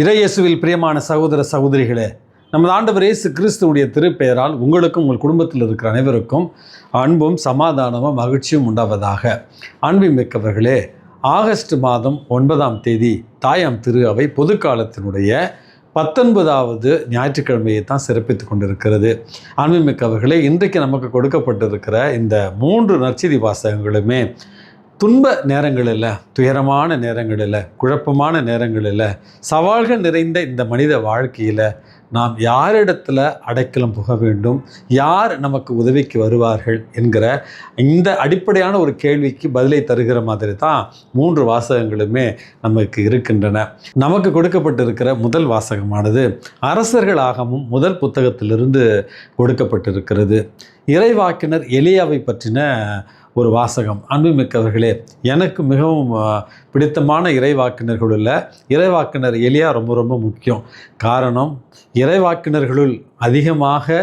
இறையேசுவில் பிரியமான சகோதர சகோதரிகளே, நமது ஆண்டவர் இயேசு கிறிஸ்துவுடைய திருப்பெயரால் உங்களுக்கும் உங்கள் குடும்பத்தில் இருக்கிற அனைவருக்கும் அன்பும் சமாதானமும் மகிழ்ச்சியும் உண்டாவதாக. அன்பிமிக்கவர்களே, ஆகஸ்ட் மாதம் 9ஆம் தேதி தாயாம் திரு அவை பொதுக்காலத்தினுடைய 19வது ஞாயிற்றுக்கிழமையை தான் சிறப்பித்து கொண்டிருக்கிறது. அன்பிமிக்கவர்களே, இன்றைக்கு நமக்கு கொடுக்கப்பட்டிருக்கிற இந்த 3 நற்செய்தி வாசகங்களுமே துன்ப நேரங்களில், துயரமான நேரங்களில், குழப்பமான நேரங்களில், சவால்கள் நிறைந்த இந்த மனித வாழ்க்கையில் நாம் யாரிடத்தில் அடைக்கலம் புக வேண்டும், யார் நமக்கு உதவிக்கு வருவார்கள் என்கிற இந்த அடிப்படையான ஒரு கேள்விக்கு பதிலை தருகிற மாதிரி தான் 3 வாசகங்களுமே நமக்கு இருக்கின்றன. நமக்கு கொடுக்கப்பட்டிருக்கிற முதல் வாசகமானது அரசர்கள் ஆகமம் முதல் புத்தகத்திலிருந்து கொடுக்கப்பட்டிருக்கிறது. இறைவாக்கினர் எலியாவை பற்றின ஒரு வாசகம். அன்புமிக்கவர்களே, எனக்கு மிகவும் பிடித்தமான இறைவாக்கினர்களுள்ள இறைவாக்கினர் எலியா ரொம்ப ரொம்ப முக்கியம். காரணம், இறைவாக்கினர்களுள் அதிகமாக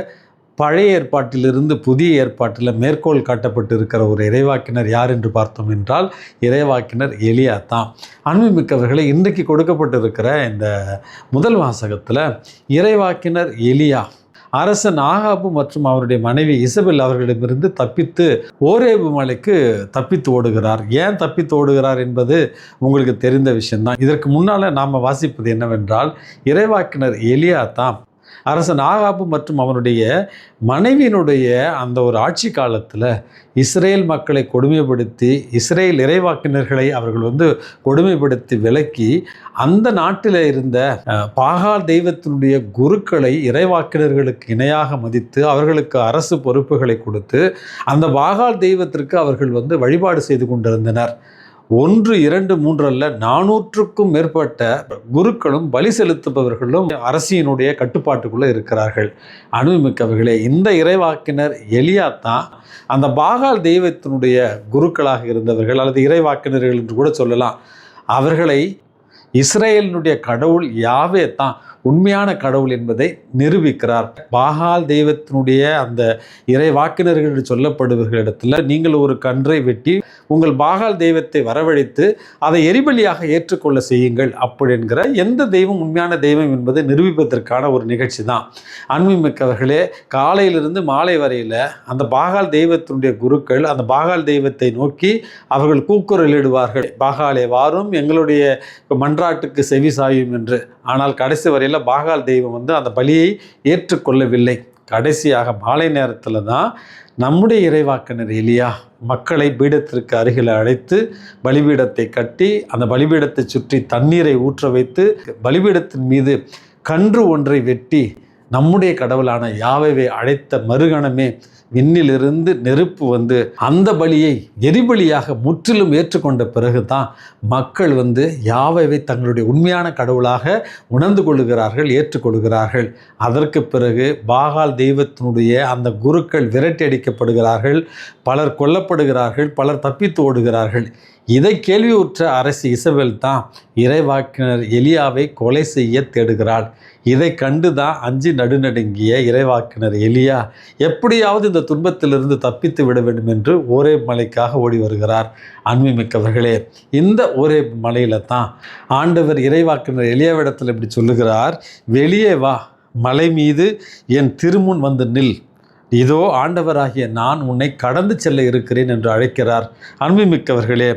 பழைய ஏற்பாட்டிலிருந்து புதிய ஏற்பாட்டில் மேற்கோள் காட்டப்பட்டு இருக்கிற ஒரு இறைவாக்கினர் யார் என்று பார்த்தோம் என்றால் இறைவாக்கினர் எலியா தான். அன்புமிக்கவர்களே, இன்றைக்கு கொடுக்கப்பட்டிருக்கிற இந்த முதல் வாசகத்தில் இறைவாக்கினர் எலியா அரசன் ஆகாபு மற்றும் அவருடைய மனைவி இசபெல் அவர்களிடமிருந்து தப்பித்து ஓரேபு மலைக்கு தப்பித்து ஓடுகிறார். ஏன் தப்பித்து ஓடுகிறார் என்பது உங்களுக்கு தெரிந்த விஷயம்தான். இதற்கு முன்னால் நாம் வாசிப்பது என்னவென்றால், இறைவாக்கினர் எலியா தான் அரசன் ஆகாபு மற்றும் அவனுடைய மனைவியினுடைய அந்த ஒரு ஆட்சி காலத்தில் இஸ்ரேல் மக்களை கொடுமைப்படுத்தி, இஸ்ரேல் இறைவாக்கினர்களை அவர்கள் கொடுமைப்படுத்தி விலக்கி, அந்த நாட்டில் இருந்த பாகால் தெய்வத்தினுடைய குருக்களை இறைவாக்கினர்களுக்கு இணையாக மதித்து அவர்களுக்கு அரசு பொறுப்புகளை கொடுத்து அந்த பாகால் தெய்வத்திற்கு அவர்கள் வழிபாடு செய்து கொண்டிருந்தனர். 1, 2, 3 அல்ல, 400க்கும் மேற்பட்ட குருக்களும் பலி செலுத்துபவர்களும் அரசியனுடைய கட்டுப்பாட்டுக்குள்ளே இருக்கிறார்கள். அனுபவமிக்கவர்களே, இந்த இறைவாக்கினர் எலியா தான் அந்த பாகால் தெய்வத்தினுடைய குருக்களாக இருந்தவர்கள், அல்லது இறைவாக்கினர்கள் என்று கூட சொல்லலாம். அவர்களை இஸ்ரேலினுடைய கடவுள் யாவே தான் உண்மையான கடவுள் என்பதை நிரூபிக்கிறார். பாகால் தெய்வத்தினுடைய அந்த இறைவாக்கினர்கள் என்று சொல்லப்படுபவர்களிடத்தில் நீங்கள் ஒரு கன்றை வெட்டி உங்கள் பாகால் தெய்வத்தை வரவழைத்து அதை எரிபலியாக ஏற்றுக்கொள்ள செய்யுங்கள் அப்படி என்கிற எந்த தெய்வம் உண்மையான தெய்வம் என்பதை நிரூபிப்பதற்கான ஒரு நிகழ்ச்சி தான். அன்புமிக்கவர்களே, காலையிலிருந்து மாலை வரையில் அந்த பாகால் தெய்வத்தினுடைய குருக்கள் அந்த பாகால் தெய்வத்தை நோக்கி அவர்கள் கூக்குரலிடுவார்கள், பாகாலே வாரும், எங்களுடைய மன்றாட்டுக்கு செவி சாயும் என்று. ஆனால் கடைசி வரையில் பாகால் தெய்வம் அந்த பலியை ஏற்றுக்கொள்ளவில்லை. கடைசியாக மாலை நேரத்தில் தான் நம்முடைய இறைவாக்கினர் எலியா மக்களை பீடத்திற்கு அருகில் அழைத்து பலிபீடத்தை கட்டி அந்த பலிபீடத்தை சுற்றி தண்ணீரை ஊற்ற வைத்து பலிபீடத்தின் மீது கன்று ஒன்றை வெட்டி நம்முடைய கடவுளான யாவேவை அழைத்த மறுகணமே விண்ணிலிருந்து நெருப்பு அந்த பலியை எரிபலியாக முற்றிலும் ஏற்றுக்கொண்ட பிறகு தான் மக்கள் யாவேவை தங்களுடைய உண்மையான கடவுளாக உணர்ந்து கொள்கிறார்கள், ஏற்றுக்கொள்கிறார்கள். அதற்கு பிறகு பாகால் தெய்வத்தினுடைய அந்த குருக்கள் விரட்டி அடிக்கப்படுகிறார்கள், பலர் கொல்லப்படுகிறார்கள், பலர் தப்பித்து ஓடுகிறார்கள். இதை கேள்வியுற்ற அரசி இசபெல் தான் இறைவாக்கினர் எலியாவை கொலை செய்ய தேடுகிறாள். இதை கண்டு தான் அஞ்சி நடுநடுங்கிய இறைவாக்கினர் எலியா எப்படியாவது இந்த துன்பத்திலிருந்து தப்பித்து விட வேண்டும் என்று ஓரேப் மலைக்காக ஓடி வருகிறார். அன்புமிக்கவர்களே, இந்த ஓரேப் மலையில தான் ஆண்டவர் இறைவாக்கினர் எலியாவிடத்தில் இப்படி சொல்லுகிறார், வெளியே வா, மலை மீது என் திருமுன் நில், இதோ ஆண்டவராகிய நான் உன்னை கடந்து செல்ல இருக்கிறேன் என்று அழைக்கிறார். அன்புமிக்கவர்களே,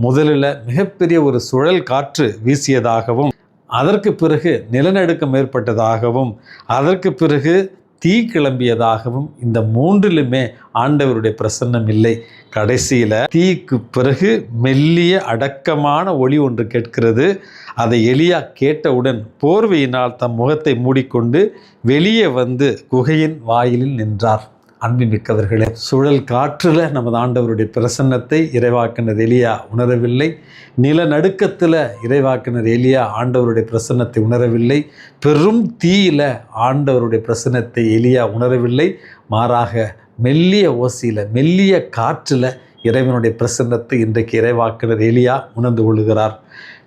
முதலில் மிகப்பெரிய ஒரு சுழல் காற்று வீசியதாகவும், அதற்கு பிறகு நிலநடுக்கம் ஏற்பட்டதாகவும், அதற்கு பிறகு தீ கிளம்பியதாகவும், இந்த 3லுமே ஆண்டவருடைய பிரசன்னம் இல்லை. கடைசியில் தீக்கு பிறகு மெல்லிய அடக்கமான ஒளி ஒன்று கேட்கிறது. அதை எலியா கேட்டவுடன் போர்வையினால் தம் முகத்தை மூடிக்கொண்டு வெளியே குகையின் வாயிலில் நின்றார். அன்பிமிக்கவர்களே, சுழல் காற்றில் நமது ஆண்டவருடைய பிரசன்னத்தை இறைவாக்கினர் எலியா உணரவில்லை. நிலநடுக்கத்தில் இறைவாக்கினர் எலியா ஆண்டவருடைய பிரசன்னத்தை உணரவில்லை. பெரும் தீயில ஆண்டவருடைய பிரசன்னத்தை எலியா உணரவில்லை. மாறாக மெல்லிய ஓசையில், மெல்லிய காற்றில் இறைவனுடைய பிரசன்னத்தை இன்றைக்கு இறைவாக்கினர் எலியா உணர்ந்து கொள்கிறார்.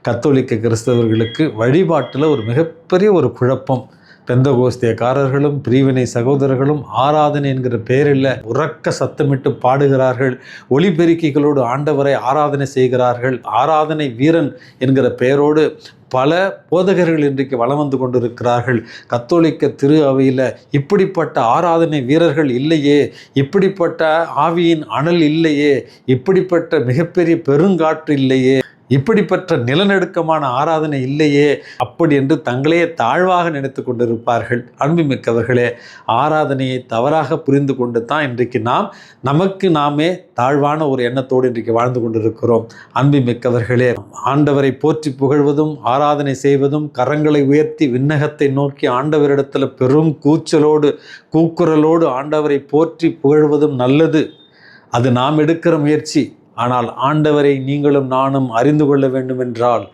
கத்தோலிக்க கிறிஸ்தவர்களுக்கு வழிபாட்டில் ஒரு மிகப்பெரிய ஒரு குழப்பம். பெந்தகோஸ்தியக்காரர்களும் பிரிவினை சகோதரர்களும் ஆராதனை என்கிற பெயரில் உறக்க சத்தமிட்டு பாடுகிறார்கள். ஒலிபெருக்கிகளோடு ஆண்டவரை ஆராதனை செய்கிறார்கள். ஆராதனை வீரன் என்கிற பெயரோடு பல போதகர்கள் இன்றைக்கு வலம் வந்து கொண்டிருக்கிறார்கள். கத்தோலிக்க திரு அவையில் இப்படிப்பட்ட ஆராதனை வீரர்கள் இல்லையே, இப்படிப்பட்ட ஆவியின் அனல் இல்லையே, இப்படிப்பட்ட மிகப்பெரிய பெருங்காற்று இல்லையே, இப்படிப்பட்ட நிலநடுக்கமான ஆராதனை இல்லையே, அப்படி என்று தங்களையே தாழ்வாக நினைத்து கொண்டிருப்பார்கள். அன்புமிக்கவர்களே, ஆராதனையை தவறாக புரிந்து கொண்டு தான் இன்றைக்கு நமக்கு நாமே தாழ்வான ஒரு எண்ணத்தோடு இன்றைக்கு வாழ்ந்து கொண்டிருக்கிறோம். அன்புமிக்கவர்களே, ஆண்டவரை போற்றி புகழ்வதும் ஆராதனை செய்வதும் கரங்களை உயர்த்தி விண்ணகத்தை நோக்கி ஆண்டவரிடத்தில் பெரும் கூக்குரலோடு ஆண்டவரை போற்றி புகழ்வதும் நல்லது. அது நாம் எடுக்கிற முயற்சி. ஆனால் ஆண்டவரை நீங்களும் நானும் அறிந்து கொள்ள வேண்டுமென்றால்,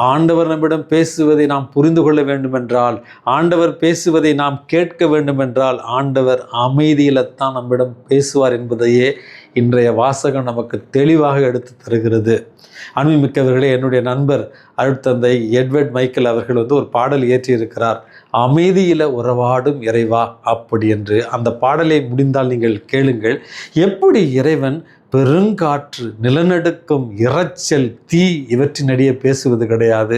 ஆண்டவர் நம்மிடம் பேசுவதை நாம் புரிந்து கொள்ள வேண்டுமென்றால், ஆண்டவர் பேசுவதை நாம் கேட்க வேண்டுமென்றால், ஆண்டவர் அமைதியில்தான் நம்மிடம் பேசுவார் என்பதையே இன்றைய வாசகம் நமக்கு தெளிவாக எடுத்து தருகிறது. அன்புமிக்கவர்களே, என்னுடைய நண்பர் அருட்தந்தை எட்வர்ட் மைக்கேல் அவர்கள் ஒரு பாடல் இயற்றியிருக்கிறார், அமைதியில உறவாடும் இறைவா அப்படி என்று. அந்த பாடலை முடிந்தால் நீங்கள் கேளுங்கள். எப்படி இறைவன் பெருங்காற்று, நிலநடுக்கம், இரைச்சல், தீ இவற்றினிடையே பேசுவது கிடையாது,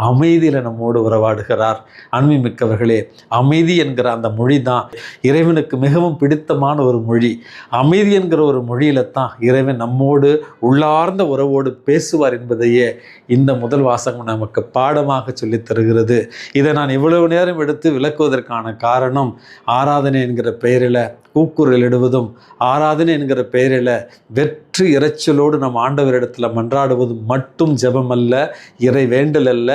அமைதியில் நம்மோடு உறவாடுகிறார். அன்புமிக்கவர்களே, அமைதி என்கிற அந்த மொழி தான் இறைவனுக்கு மிகவும் பிடித்தமான ஒரு மொழி. அமைதி என்கிற ஒரு மொழியில தான் இறைவன் நம்மோடு உள்ளார்ந்த உறவோடு பேசுவார் என்பதையே இந்த முதல் வாசகம் நமக்கு பாடமாக சொல்லித் தருகிறது. இதை நான் இவ்வளவு நேரம் எடுத்து விளக்குவதற்கான காரணம், ஆராதனை என்கிற பெயரில் கூக்குரலிடுவதும், ஆராதனை என்கிற பெயரில் வெற்று இறைச்சலோடு நம் ஆண்டவரிடத்தில் மன்றாடுவதும் மட்டும் ஜெபம் அல்ல, இறை வேண்டல் அல்ல,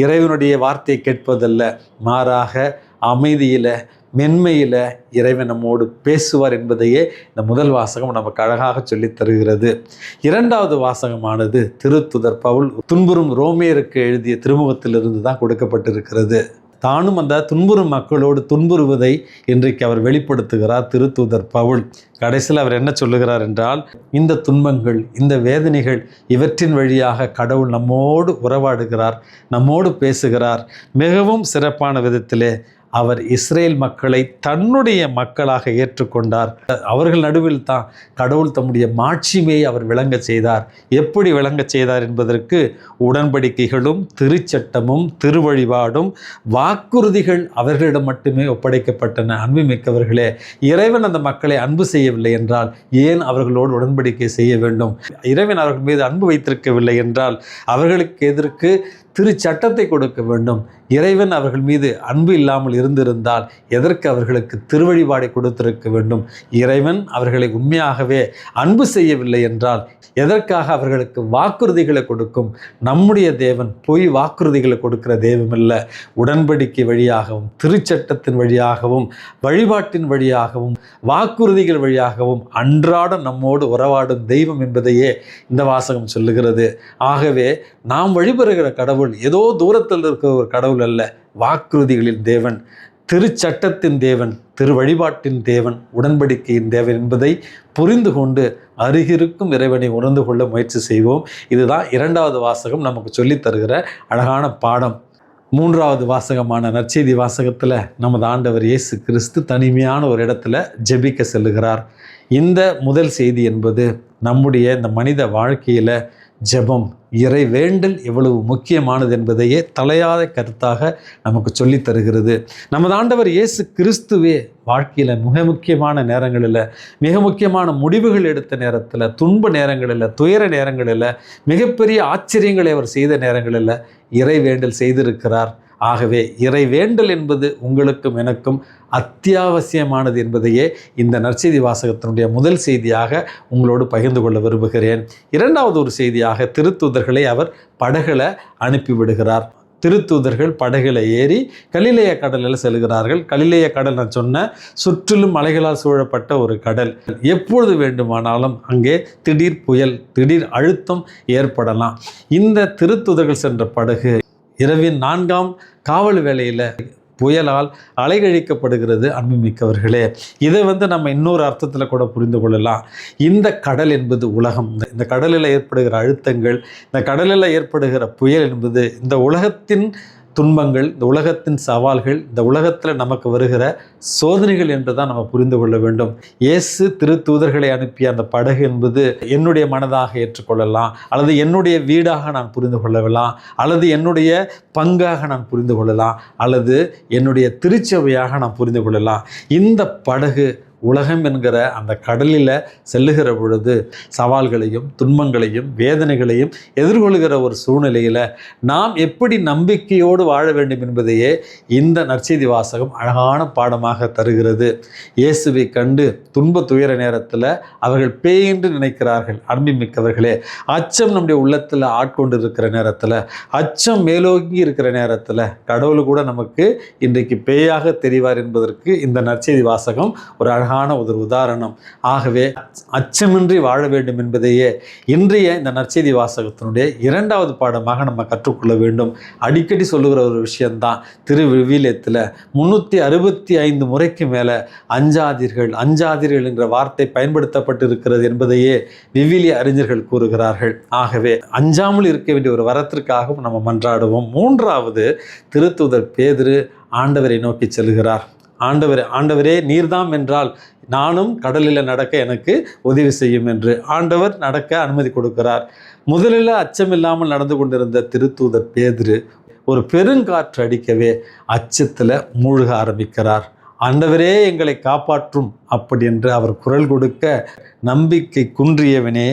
இறைவனுடைய வார்த்தையை கேட்பதல்ல. மாறாக அமைதியில், மென்மையில் இறைவன் நம்மோடு பேசுவார் என்பதையே இந்த முதல் வாசகம் நமக்கு அழகாக சொல்லித் தருகிறது. இரண்டாவது வாசகமானது திருத்துதர் பவுல் துன்புறும் ரோமேயருக்கு எழுதிய திருமுகத்திலிருந்து தான் கொடுக்கப்பட்டிருக்கிறது. தானும் அந்த துன்புறும் மக்களோடு துன்புறுவதை இன்றைக்கு அவர் வெளிப்படுத்துகிறார் திருத்தூதர் பவுல். கடைசியில் அவர் என்ன சொல்லுகிறார் என்றால், இந்த துன்பங்கள், இந்த வேதனைகள் இவற்றின் வழியாக கடவுள் நம்மோடு உறவாடுகிறார், நம்மோடு பேசுகிறார். மிகவும் சிறப்பான விதத்திலே அவர் இஸ்ரேல் மக்களை தன்னுடைய மக்களாக ஏற்றுக்கொண்டார். அவர்கள் நடுவில் தான் கடவுள் தம்முடைய மாட்சிமையை அவர் விளங்க செய்தார். எப்படி விளங்க செய்தார் என்பதற்கு உடன்படிக்கைகளும் திருச்சட்டமும் திருவழிபாடும் வாக்குறுதிகள் அவர்களிடம் மட்டுமே ஒப்படைக்கப்பட்டன. அன்புமிக்கவர்களே, இறைவன் அந்த மக்களை அன்பு செய்யவில்லை என்றால் ஏன் அவர்களோடு உடன்படிக்கை செய்ய வேண்டும்? இறைவன் அவர்கள் மீது அன்பு வைத்திருக்கவில்லை என்றால் அவர்களுக்கு எதற்கு திருச்சட்டத்தை கொடுக்க வேண்டும்? இறைவன் அவர்கள் மீது அன்பு இல்லாமல் இருந்திருந்தால் எதற்கு அவர்களுக்கு திருவழிபாடை கொடுத்திருக்க வேண்டும்? இறைவன் அவர்களை உண்மையாகவே அன்பு செய்யவில்லை என்றால் எதற்காக அவர்களுக்கு வாக்குறுதிகளை கொடுக்கும்? நம்முடைய தேவன் பொய் வாக்குறுதிகளை கொடுக்கிற தெய்வம் இல்லை. உடன்படிக்கை வழியாகவும் திருச்சட்டத்தின் வழியாகவும் வழிபாட்டின் வழியாகவும் வாக்குறுதிகள் வழியாகவும் அன்றாட நம்மோடு உறவாடும் தெய்வம் என்பதையே இந்த வாசகம் சொல்லுகிறது. ஆகவே நாம் வழிபடுகிற கடவுள் ஏதோ தூரத்தில் இருக்கிற ஒரு கடவுள் அல்ல, வாக்குறுதிகளின் தேவன், திருச்சட்டத்தின் தேவன், திரு வழிபாட்டின் தேவன், உடன்படிக்கையின் தேவன் என்பதை புரிந்து கொண்டு அருகிருக்கும் இறைவனை உணர்ந்து கொள்ள முயற்சி செய்வோம். இதுதான் இரண்டாவது வாசகம் நமக்கு சொல்லித் தருகிற அழகான பாடம். மூன்றாவது வாசகமான நற்செய்தி வாசகத்தில் நமது ஆண்டவர் இயேசு கிறிஸ்து தனிமையான ஒரு இடத்துல ஜெபிக்க செல்லுகிறார். இந்த முதல் செய்தி என்பது நம்முடைய இந்த மனித வாழ்க்கையில் ஜெபம், இறை வேண்டல் எவ்வளவு முக்கியமானது என்பதையே தலையாத கருத்தாக நமக்கு சொல்லித் தருகிறது. நமது ஆண்டவர் இயேசு கிறிஸ்துவே வாழ்க்கையில் மிக முக்கியமான நேரங்களில், மிக முக்கியமான முடிவுகள் எடுத்த நேரத்தில், துன்ப நேரங்களில், துயர நேரங்களில், மிகப்பெரிய ஆச்சரியங்களை அவர் செய்த நேரங்களில் இறை வேண்டல் செய்திருக்கிறார். ஆகவே இறை வேண்டல் என்பது உங்களுக்கும் எனக்கும் அத்தியாவசியமானது என்பதையே இந்த நற்செய்தி வாசகத்தினுடைய முதல் செய்தியாக உங்களோடு பகிர்ந்து கொள்ள விரும்புகிறேன். இரண்டாவது ஒரு செய்தியாக திருத்தூதர்களை அவர் படகுல அனுப்பிவிடுகிறார். திருத்தூதர்கள் படகுல ஏறி கலிலேய கடலில் செல்கிறார்கள். கலிலேய கடல் நான் சொன்ன சுற்றிலும் மலைகளால் சூழப்பட்ட ஒரு கடல். எப்பொழுது வேண்டுமானாலும் அங்கே திடீர் புயல், திடீர் அழுத்தம் ஏற்படலாம். இந்த திருத்தூதர்கள் சென்ற படகு இரவின் 4ஆம் காவல் வேளையில் புயலால் அலைகழிக்கப்படுகிறது. அன்புமிக்கவர்களே, இதை நம்ம இன்னொரு அர்த்தத்தில் கூட புரிந்து கொள்ளலாம். இந்த கடல் என்பது உலகம். இந்த கடலில் ஏற்படுகிற அழுத்தங்கள், இந்த கடலில் ஏற்படுகிற புயல் என்பது இந்த உலகத்தின் துன்பங்கள், இந்த உலகத்தின் சவால்கள், இந்த உலகத்தில் நமக்கு வருகிற சோதனைகள் என்று தான் நம்ம புரிந்து கொள்ள வேண்டும். இயேசு திருத்தூதர்களை அனுப்பிய அந்த படகு என்பது என்னுடைய மனதாக ஏற்றுக்கொள்ளலாம், அல்லது என்னுடைய வீடாக நான் புரிந்து கொள்ளலாம், அல்லது என்னுடைய பங்காக நான் புரிந்து கொள்ளலாம், அல்லது என்னுடைய திருச்சபையாக நான் புரிந்து கொள்ளலாம். இந்த படகு உலகம் என்கிற அந்த கடலில் செல்லுகிற பொழுது சவால்களையும் துன்பங்களையும் வேதனைகளையும் எதிர்கொள்கிற ஒரு சூழ்நிலையில் நாம் எப்படி நம்பிக்கையோடு வாழ வேண்டும் என்பதையே இந்த நற்செய்தி வாசகம் அழகான பாடமாக தருகிறது. இயேசுவை கண்டு துன்ப துயர நேரத்தில் அவர்கள் பேய் என்று நினைக்கிறார்கள். அன்பிமிக்கவர்களே, அச்சம் நம்முடைய உள்ளத்தில் ஆட்கொண்டு இருக்கிற நேரத்தில், அச்சம் மேலோங்கி இருக்கிற நேரத்தில் கடவுள் கூட நமக்கு இன்றைக்கு பேயாக தெரிவார் என்பதற்கு இந்த நற்செய்தி வாசகம் ஒரு அழகான ஒரு உதாரணம். ஆகவே அச்சமின்றி வாழ வேண்டும் என்பதையே இன்றைய இந்த நற்செய்தி வாசகத்தினுடைய இரண்டாவது பாடமாக நம்ம கற்றுக்கொள்ள வேண்டும். அடிக்கடி சொல்லுகிற ஒரு விஷயம்தான். திருவிவிலியத்தில் 365 முறைக்கு மேலே அஞ்சாதீர்கள் அஞ்சாதீர்கள் என்ற வார்த்தை பயன்படுத்தப்பட்டு இருக்கிறது என்பதையே விவிலிய அறிஞர்கள் கூறுகிறார்கள். ஆகவே அஞ்சாமல் இருக்க வேண்டிய ஒரு வரத்திற்காகவும் நம்ம மன்றாடுவோம். மூன்றாவது, திருத்தூதர் பேதுரு ஆண்டவரை நோக்கி செல்கிறார். ஆண்டவரே நீர்தாம் என்றால் நானும் கடலில் நடக்க எனக்கு உதவி செய்யும் என்று ஆண்டவர் நடக்க அனுமதி கொடுக்கிறார். முதலில் அச்சமில்லாமல் நடந்து கொண்டிருந்த திருத்தூதர் பேதுரு ஒரு பெருங்காற்று அடிக்கவே அச்சத்தில் மூழ்க ஆரம்பிக்கிறார். ஆண்டவரே எங்களை காப்பாற்றும் அப்படி என்று அவர் குரல் கொடுக்க, நம்பிக்கை குன்றியவனே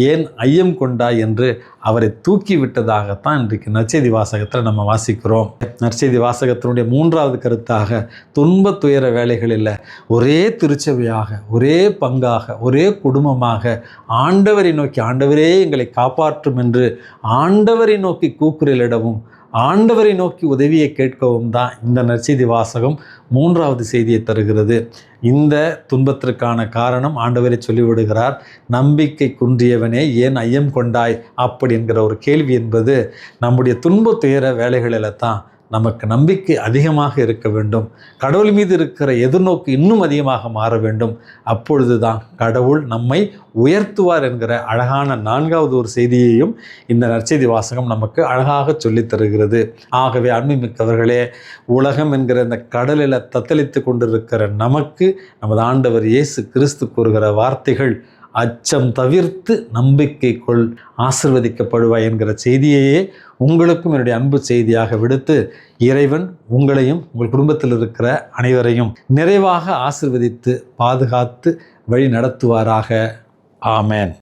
ஏன் ஐயம் கொண்டாய் என்று அவரை தூக்கி விட்டதாகத்தான் இன்றைக்கு நற்செய்தி வாசகத்தில் நம்ம வாசிக்கிறோம். நற்செய்தி வாசகத்தினுடைய மூன்றாவது கருத்தாக, துன்ப துயர வேளைகளில் ஒரே திருச்சபையாக, ஒரே பங்காக, ஒரே குடும்பமாக ஆண்டவரை நோக்கி, ஆண்டவரே எங்களை காப்பாற்றும் என்று ஆண்டவரை நோக்கி கூக்குரலிடவும், ஆண்டவரை நோக்கி உதவியை கேட்கவும் தான் இந்த நற்செய்தி வாசகம் மூன்றாவது செய்தியை தருகிறது. இந்த துன்பத்திற்கான காரணம் ஆண்டவரை சொல்லிவிடுகிறார். நம்பிக்கை குன்றியவனே ஏன் ஐயம் கொண்டாய் அப்படி என்கிற ஒரு கேள்வி என்பது நம்முடைய துன்ப துயர வேலைகளில் தான் நமக்கு நம்பிக்கை அதிகமாக இருக்க வேண்டும். கடவுள் மீது இருக்கிற எதிர்நோக்கு இன்னும் அதிகமாக மாற வேண்டும். அப்பொழுது தான் கடவுள் நம்மை உயர்த்துவார் என்கிற அழகான நான்காவது ஒரு செய்தியையும் இந்த நற்செய்தி வாசகம் நமக்கு அழகாக சொல்லித் தருகிறது. ஆகவே அன்புமிக்கவர்களே, உலகம் என்கிற இந்த கடலில் தத்தளித்து கொண்டிருக்கிற நமக்கு நமது ஆண்டவர் இயேசு கிறிஸ்து கூறுகிற வார்த்தைகள், அச்சம் தவிர்த்து நம்பிக்கை கொள், ஆசிர்வதிக்கப்படுவாய் என்கிற செய்தியையே உங்களுக்கும் என்னுடைய அன்பு செய்தியாக விடுத்து, இறைவன் உங்களையும் உங்கள் குடும்பத்தில் இருக்கிற அனைவரையும் நிறைவாக ஆசிர்வதித்து பாதுகாத்து வழி நடத்துவாராக. ஆமென்.